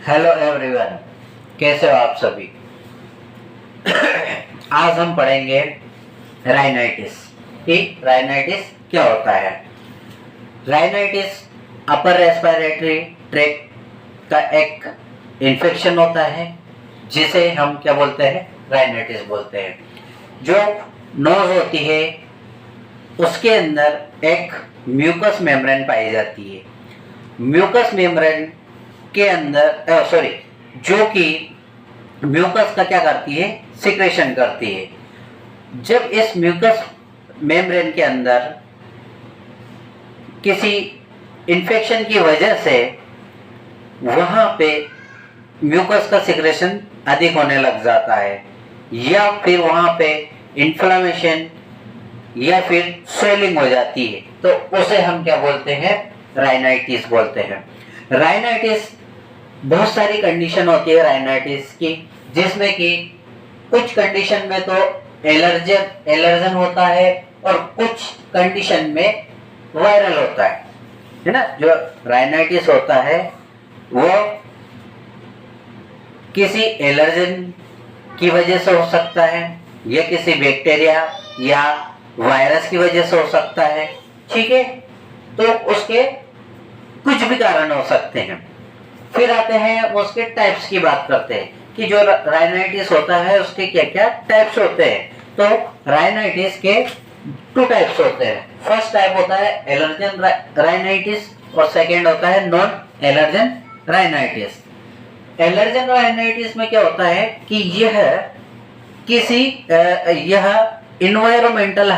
Hello everyone, कैसे हो आप सभी। आज हम पढ़ेंगे राइनाइटिस कि राइनाइटिस क्या होता है। राइनाइटिस अपर रेस्पिरेटरी ट्रैक्ट का एक इन्फेक्शन होता है जिसे हम क्या बोलते हैं, राइनाइटिस बोलते हैं। जो नोज होती है उसके अंदर एक म्यूकस मेम्ब्रेन पाई जाती है। म्यूकस मेम्ब्रेन के अंदर जो कि म्यूकस का क्या करती है, सिक्रेशन करती है। जब इस म्यूकस मेम्ब्रेन के अंदर किसी इन्फेक्शन की वजह से वहां पे म्यूकस का सिक्रेशन अधिक होने लग जाता है या फिर वहां पे इन्फ्लेमेशन या फिर स्वेलिंग हो जाती है, तो उसे हम क्या बोलते हैं, राइनाइटिस बोलते हैं। राइनाइटिस बहुत सारी कंडीशन होती है राइनाइटिस की, जिसमें कि कुछ कंडीशन में तो एलर्जन होता है और कुछ कंडीशन में वायरल होता है ना। जो राइनाइटिस होता है वो किसी एलर्जन की वजह से हो सकता है या किसी बैक्टीरिया या वायरस की वजह से हो सकता है, ठीक है। तो उसके कुछ भी कारण हो सकते हैं। फिर आते हैं उसके टाइप्स की बात करते हैं कि जो राइनाइटिस होता है उसके क्या क्या टाइप्स होते हैं। तो राइनाइटिस के 2 टाइप्स होते हैं। फर्स्ट टाइप होता है एलर्जन राइनाइटिस और सेकेंड होता है non allergen rhinitis. Allergen rhinitis में क्या होता है कि यह इन्वायरमेंटल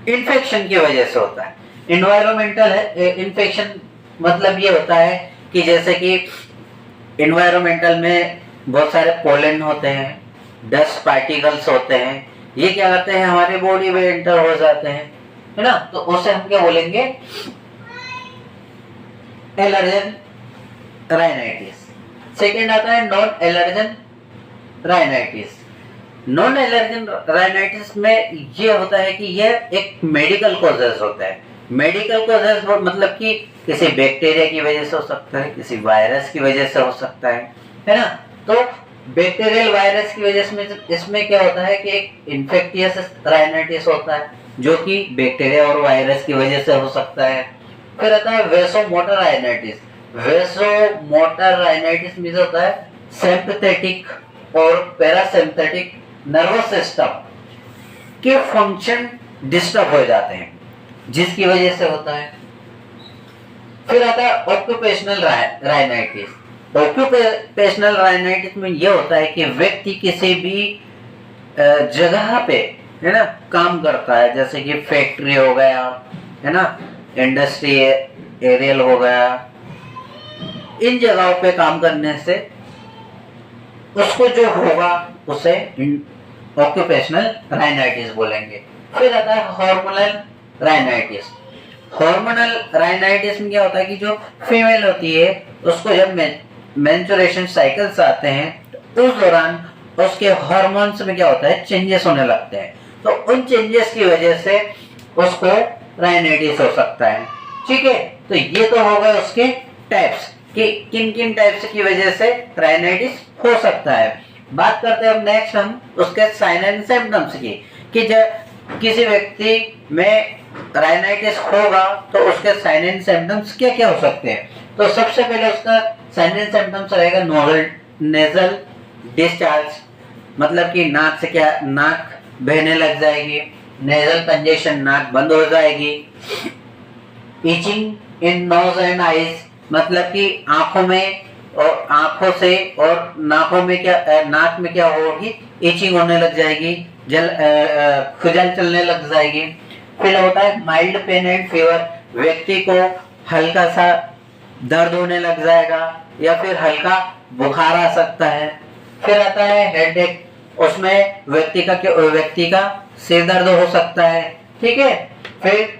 इन्फेक्शन की वजह से होता है। इन्वायरमेंटल इन्फेक्शन मतलब ये होता है कि जैसे कि इन्वायरमेंटल में बहुत सारे पोलन होते हैं, डस्ट पार्टिकल्स होते हैं, ये क्या करते हैं, हमारे बॉडी में एंटर हो जाते हैं, है ना। तो उसे हम क्या बोलेंगे, एलर्जन राइनाइटिस। सेकेंड आता है non allergen rhinitis. Non allergen rhinitis में ये होता है कि यह एक मेडिकल कॉजेस होता है। मेडिकल कॉजेस मतलब कि किसी बैक्टीरिया की वजह से हो सकता है, किसी वायरस की वजह से हो सकता है ना। तो बैक्टीरियल वायरस की वजह से इसमें क्या होता है कि एक इन्फेक्टियस राइनाइटिस होता है जो कि बैक्टीरिया और वायरस की वजह से हो सकता है। फिर आता है वेसोमोटर राइनाइटिस। वेसोमोटर राइनाइटिस में होता है सिंपैथेटिक और पैरासिम्पैथेटिक नर्वस सिस्टम के फंक्शन डिस्टर्ब हो जाते हैं जिसकी वजह से होता है। फिर आता है ऑक्यूपेशनल राइनाइटिस। ऑक्यूपेशनल राइनाइटिस में यह होता है कि व्यक्ति किसी भी जगह पे, है ना, काम करता है, जैसे कि फैक्ट्री हो गया, है ना, इंडस्ट्री एरियल हो गया, इन जगहों पे काम करने से उसको जो होगा उसे ऑक्यूपेशनल राइनाइटिस बोलेंगे। फिर आता है हार्मोनल राइनाइटिस। हार्मोनल राइनाइटिस में क्या होता है कि जो फीमेल होती है उसको जब मेंस्ट्रुएशन साइकिल्स आते हैं तो उस दौरान उसके हार्मोन्स में क्या होता है, चेंजेस होने लगते हैं। तो उन चेंजेस की वजह से उसको राइनाइटिस हो सकता है, ठीक है। तो ये तो हो गए उसके टाइप्स कि किन किन टाइप्स की वजह से राइनाइटिस हो सकता है। बात करते हैं अब नेक्स्ट हम उसके साइन एंड सिम्टम्स की कि जब किसी व्यक्ति में राइनाइटिस होगा तो उसके साइन एंड सिम्टम्स क्या क्या हो सकते हैं। तो सबसे पहले उसका साइन एंड सिम्टम्स रहेगा नेजल डिस्चार्ज, मतलब कि नाक से क्या, नाक बहने लग जाएगी, नेजल कंजेशन, नाक बंद हो जाएगी। Itching in nose and eyes, मतलब कि आंखों में और आंखों से और नाकों में क्या, नाक में क्या होगी, इचिंग होने लग जाएगी, खुजल चलने लग जाएगी। फिर होता है माइल्ड पेन एंड फीवर, व्यक्ति को हल्का सा दर्द होने लग जाएगा या फिर हल्का बुखार आ सकता है। फिर आता है हेडेक, उसमें व्यक्ति का सिर दर्द हो सकता है, ठीक है। फिर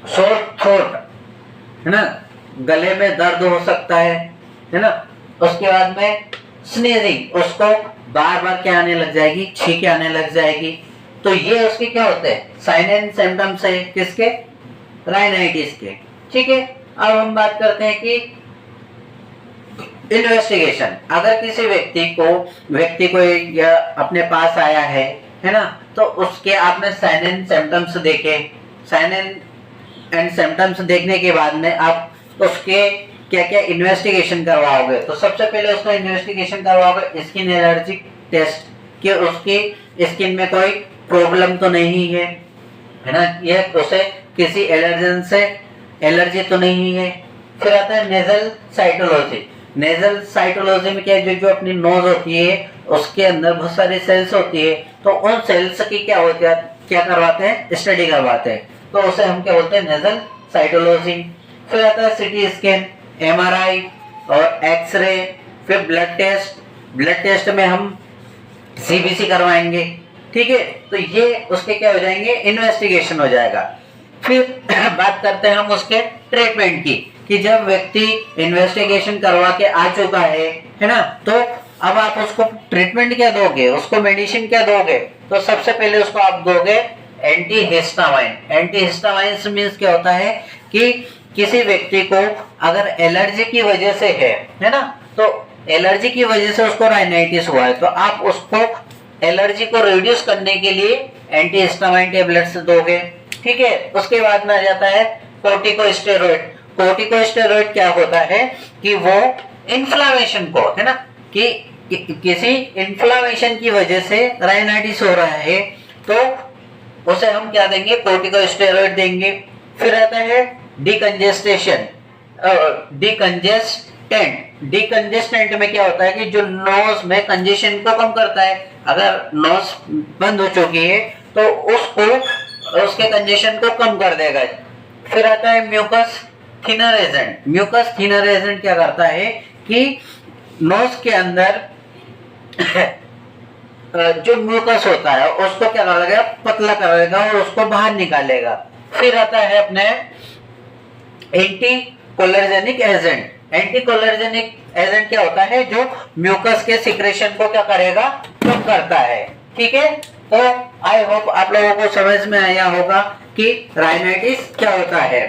सोर थ्रोट, है ना, गले में दर्द हो सकता है ना। उसके बाद में स्नीजिंग, उसको बार बार क्या आने लग जाएगी, छींके आने लग जाएगी। तो ये उसके क्या होते हैं, साइन एंड सिम्टम्स है किसके, राइनाइटिस के, ठीक है। अब हम बात करते हैं कि इन्वेस्टिगेशन। अगर किसी व्यक्ति को या अपने पास आया है ना, तो उसके आपने साइन एंड सिम्टम्स देखे। साइन एंड सिम्टम्स देखने के बाद में आप उसके क्या क्या इन्वेस्टिगेशन करवाओगे। तो सबसे पहले उसका इन्वेस्टिगेशन करवाओगे स्किन एलर्जी टेस्ट, कि उसकी स्किन में कोई प्रॉब्लम तो नहीं है ना, यह उसे किसी एलर्जन से एलर्जी तो नहीं है। फिर आता है नेजल साइटोलॉजी। नेजल साइटोलॉजी में क्या है, जो अपनी नोज होती है उसके अंदर बहुत सारी सेल्स होती है, तो उन सेल्स की क्या होती है, क्या करवाते हैं, स्टडी करवाते हैं, तो उसे हम क्या बोलते हैं, नेजल साइटोलॉजी। फिर आता है सिटी स्कैन, एमआरआई और एक्सरे। फिर ब्लड टेस्ट, ब्लड टेस्ट में हम सीबीसी करवाएंगे, ठीक है। तो ये उसके क्या हो जाएंगे, इन्वेस्टिगेशन हो जाएगा। फिर बात करते हैं हम उसके ट्रीटमेंट की, कि जब व्यक्ति इन्वेस्टिगेशन करवा के आ चुका है ना, तो अब आप उसको ट्रीटमेंट क्या दोगे, उसको मेडिसिन क्या दोगे। तो सबसे पहले उसको आप दोगे एंटीहिस्टामाइन। एंटीहिस्टामाइन मींस क्या होता है कि किसी व्यक्ति को अगर एलर्जी की वजह से है ना, तो एलर्जी की वजह से उसको राइनाइटिस हुआ है, तो आप उसको एलर्जी को रिड्यूस करने के लिए एंटीहिस्टामाइन टेबलेट्स दोगे, ठीक है। उसके बाद में आ जाता है कोर्टिकोस्टेरॉइड। कोर्टिकोस्टेरॉइड क्या होता है कि वो इन्फ्लामेशन को, है ना, कि किसी इन्फ्लामेशन की वजह से राइनाइटिस हो रहा है, तो उसे हम क्या देंगे, कोर्टिकोस्टेरॉइड देंगे। फिर आता है डिकंजेस्टेशन, डिकंजेस्टेंट में क्या होता है कि जो नोज में कंजेशन को कम करता है। अगर नोज बंद हो चुकी है तो उसके कंजेशन को कम कर देगा। फिर आता है mucus thinner agent. Mucus thinner agent क्या करता है कि नोज के अंदर जो म्यूकस होता है उसको क्या करेगा, पतला करेगा और उसको बाहर निकालेगा। फिर आता है अपने एंटी कोलर्जेनिक एजेंट। एंटी कोलर्जेनिक एजेंट क्या होता है, जो म्यूकस के सिक्रेशन को क्या करेगा, कम करता है, ठीक है। तो आई होप आप लोगों को समझ में आया होगा कि राइनाइटिस क्या होता है।